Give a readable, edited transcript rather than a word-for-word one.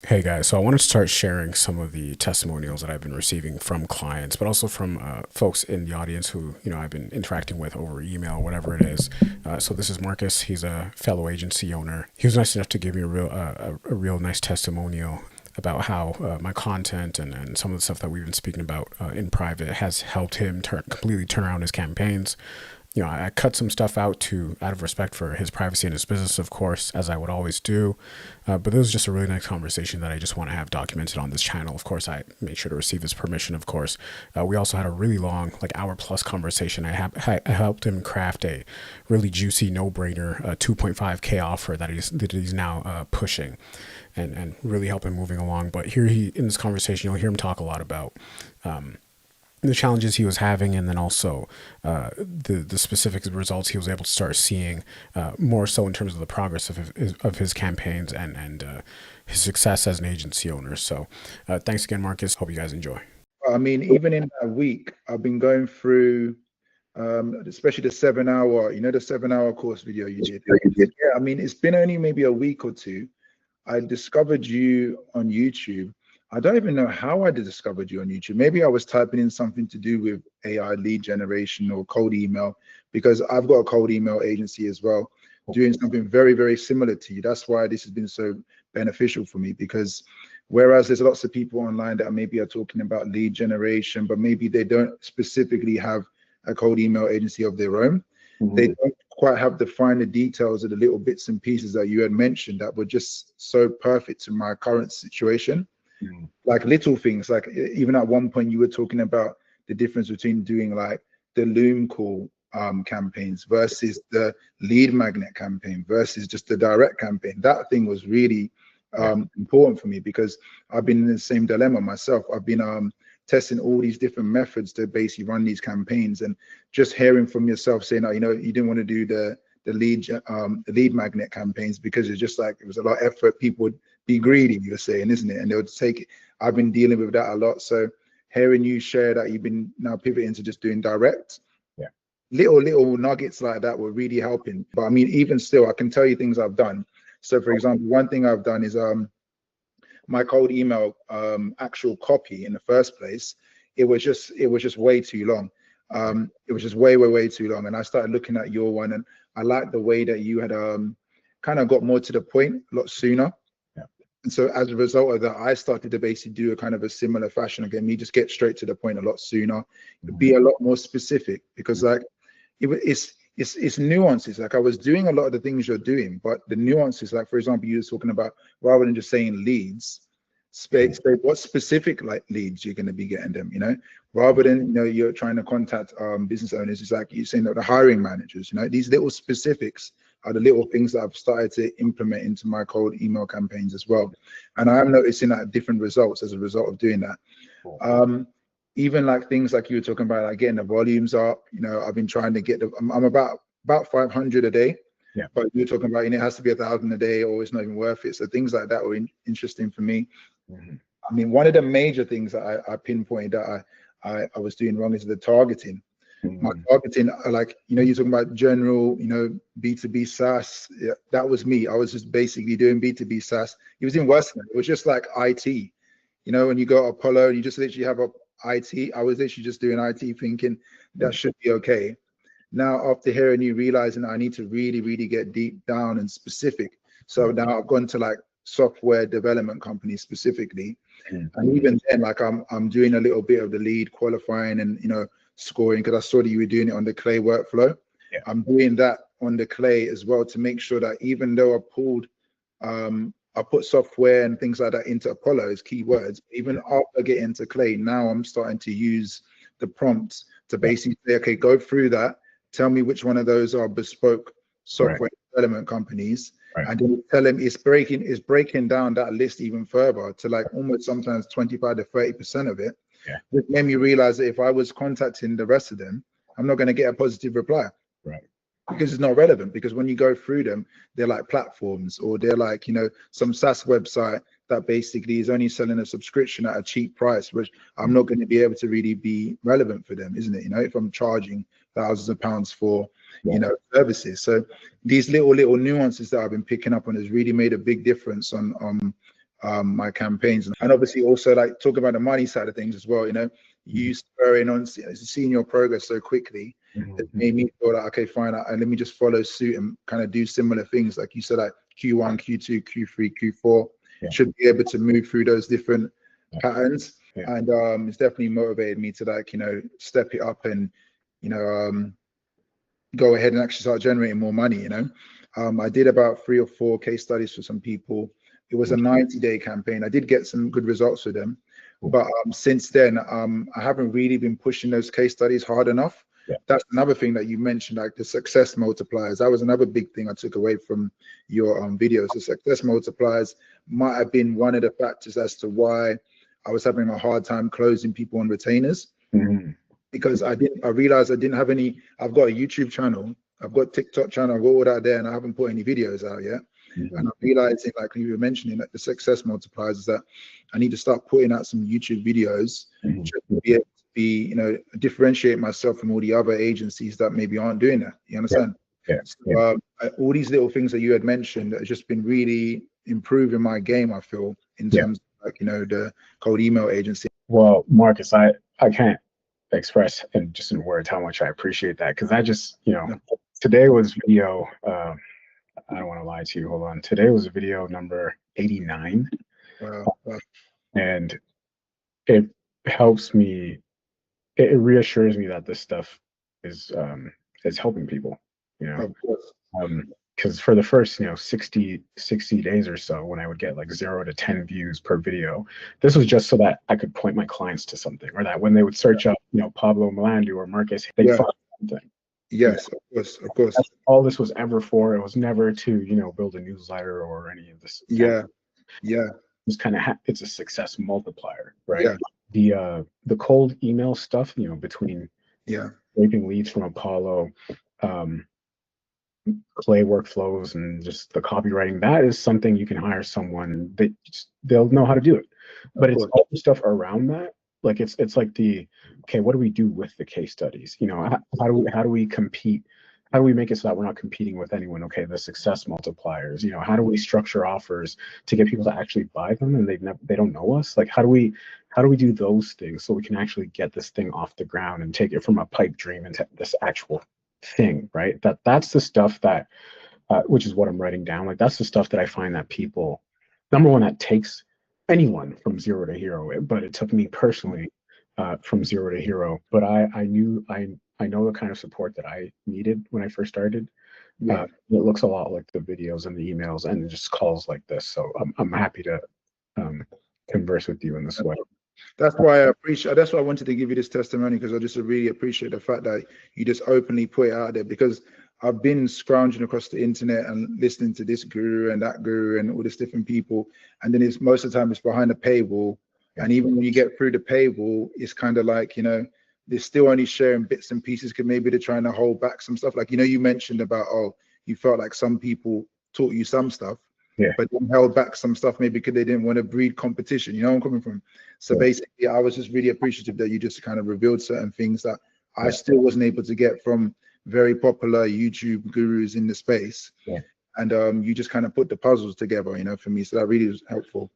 Hey guys, so I wanted to start sharing some of the testimonials that I've been receiving from clients, but also from folks in the audience who I've been interacting with over email, whatever it is. So this is Marcus. He's a fellow agency owner. He was nice enough to give me a real nice testimonial about how my content and some of the stuff that we've been speaking about in private has helped him completely turn around his campaigns. I cut some stuff out of respect for his privacy and his business, of course, as I would always do. But this was just a really nice conversation that I just want to have documented on this channel. Of course, I made sure to receive his permission, of course. We also had a really long, like hour plus conversation. I helped him craft a really juicy, no-brainer 2.5K offer that he's now pushing and really help him moving along. But in this conversation, you'll hear him talk a lot about the challenges he was having, and then also the specific results he was able to start seeing, more so in terms of the progress of his campaigns and his success as an agency owner. So thanks again, Marcus. Hope you guys enjoy. I mean, even in a week, I've been going through, especially the 7 hour, the 7 hour course video you did. Yeah, I mean, it's been only maybe a week or two. I discovered you on YouTube. I don't even know how I discovered you on YouTube. Maybe I was typing in something to do with AI lead generation or cold email, because I've got a cold email agency as well, doing something very, very similar to you. That's why this has been so beneficial for me, because whereas there's lots of people online that maybe are talking about lead generation, but maybe they don't specifically have a cold email agency of their own. They don't quite have the finer details of the little bits and pieces that you had mentioned that were just so perfect to my current situation. Like little things, like even at one point you were talking about the difference between doing like the Loom call campaigns versus the lead magnet campaign versus just the direct campaign. That thing was really important for me, because I've been in the same dilemma myself. I've been testing all these different methods to basically run these campaigns, and just hearing from yourself saying, oh, you didn't want to do the lead magnet campaigns because it's just like it was a lot of effort. People would be greedy, you're saying, isn't it? And they would take it. I've been dealing with that a lot. So hearing you share that you've been now pivoting to just doing direct, little nuggets like that were really helping. But I mean, even still, I can tell you things I've done. So for example, one thing I've done is my cold email actual copy in the first place, it was just way too long. It was just way too long. And I started looking at your one, and I liked the way that you had kind of got more to the point a lot sooner. And so as a result of that, I started to basically do a kind of a similar fashion again, me just get straight to the point a lot sooner, be a lot more specific, because like it's nuances. Like I was doing a lot of the things you're doing, but the nuances, like for example, you were talking about, rather than just saying leads, say what specific like leads you're going to be getting them, rather than you're trying to contact business owners. It's like you're saying that the hiring managers, these little specifics are the little things that I've started to implement into my cold email campaigns as well. And I am noticing that different results as a result of doing that. Even like things like you were talking about, like getting the volumes up, I've been trying to get I'm about 500 a day. But you're talking about, it has to be 1,000 a day, or it's not even worth it. So things like that were interesting for me. I mean, one of the major things that I pinpointed that I was doing wrong is the targeting. My targeting, like, you're talking about general, B2B SaaS. Yeah, that was me. I was just basically doing B2B SaaS. It was even worse than that. It was just like IT. When you go to Apollo and you just literally have a IT, I was literally just doing IT thinking that should be okay. Now, after hearing you, realizing I need to really, really get deep down and specific. So now I've gone to like software development companies specifically. And even then, like I'm doing a little bit of the lead qualifying and, scoring, because I saw that you were doing it on the Clay workflow. I'm doing that on the Clay as well, to make sure that even though I put software and things like that into Apollo as keywords, even after getting into Clay, now I'm starting to use the prompts to basically say, okay, go through that, tell me which one of those are bespoke software development companies, and then tell them it's breaking down that list even further to like almost sometimes 25 to 30% of it. Which made me realize that if I was contacting the rest of them, I'm not going to get a positive reply. Because it's not relevant. Because when you go through them, they're like platforms, or they're like, some SaaS website that basically is only selling a subscription at a cheap price, which I'm not going to be able to really be relevant for them, isn't it? If I'm charging thousands of pounds for, services. So these little nuances that I've been picking up on has really made a big difference on my campaigns. And obviously also like talk about the money side of things as well, you know, you spurring on, seeing your progress so quickly, it made me feel like, okay, fine, and let me just follow suit and kind of do similar things. Like you said, like Q1, Q2, Q3, Q4, should be able to move through those different patterns. And it's definitely motivated me to like, you know, step it up and, you know, go ahead and actually start generating more money, you know. I did about 3 or 4 case studies for some people. It was a 90-day campaign. I did get some good results with them, but since then, I haven't really been pushing those case studies hard enough. That's another thing that you mentioned, like the success multipliers. That was another big thing I took away from your videos. The success multipliers might have been one of the factors as to why I was having a hard time closing people on retainers. Because I realized I didn't have any. I've got a YouTube channel, I've got TikTok channel, I've got all that there, and I haven't put any videos out yet. And I'm realizing, like you were mentioning, that the success multipliers is that I need to start putting out some YouTube videos just to be able to be, you know, differentiate myself from all the other agencies that maybe aren't doing that. You understand? So, all these little things that you had mentioned that have just been really improving my game, I feel, in terms of, like, you know, the cold email agency. Well, Marcus, I can't express in just in words how much I appreciate that, because I just, you know, today was video. I don't want to lie to you. Hold on. Today was video number 89. Wow. And it helps me. It reassures me that this stuff is helping people. You know, Of course. because for the first, you know, 60 days or so, when I would get like 0 to 10 views per video, this was just so that I could point my clients to something, or that when they would search up, you know, Pablo Milandu or Marcus, they'd find something. Yes, of course. That's all this was ever for. It was never to, you know, build a newsletter or any of this. It's kind of it's a success multiplier, right? The cold email stuff, you know, between scraping leads from Apollo, Clay workflows, and just the copywriting, that is something you can hire someone that they'll know how to do it. But it's all the stuff around that. Like it's like okay, what do we do with the case studies? You know, how do we compete? How do we make it so that we're not competing with anyone? Okay, the success multipliers. You know, how do we structure offers to get people to actually buy them and they don't know us? Like, how do we do those things so we can actually get this thing off the ground and take it from a pipe dream into this actual thing, right? That's the stuff that, which is what I'm writing down. Like, that's the stuff that I find that people, number one, that takes anyone from 0 to hero. But it took me personally from 0 to hero. But I know the kind of support that I needed when I first started. It looks a lot like the videos and the emails and just calls like this. So I'm happy to converse with you in this way. That's why I appreciate. That's why I wanted to give you this testimony, because I just really appreciate the fact that you just openly put it out there. Because I've been scrounging across the internet and listening to this guru and that guru and all these different people, and then it's most of the time it's behind a paywall. And even when you get through the paywall, it's kind of like, you know, they're still only sharing bits and pieces, because maybe they're trying to hold back some stuff. Like, you know, you mentioned about, oh, you felt like some people taught you some stuff, but then held back some stuff maybe because they didn't want to breed competition. You know where I'm coming from? So basically, I was just really appreciative that you just kind of revealed certain things that I still wasn't able to get from very popular YouTube gurus in the space. And you just kind of put the puzzles together, you know, for me. So that really was helpful.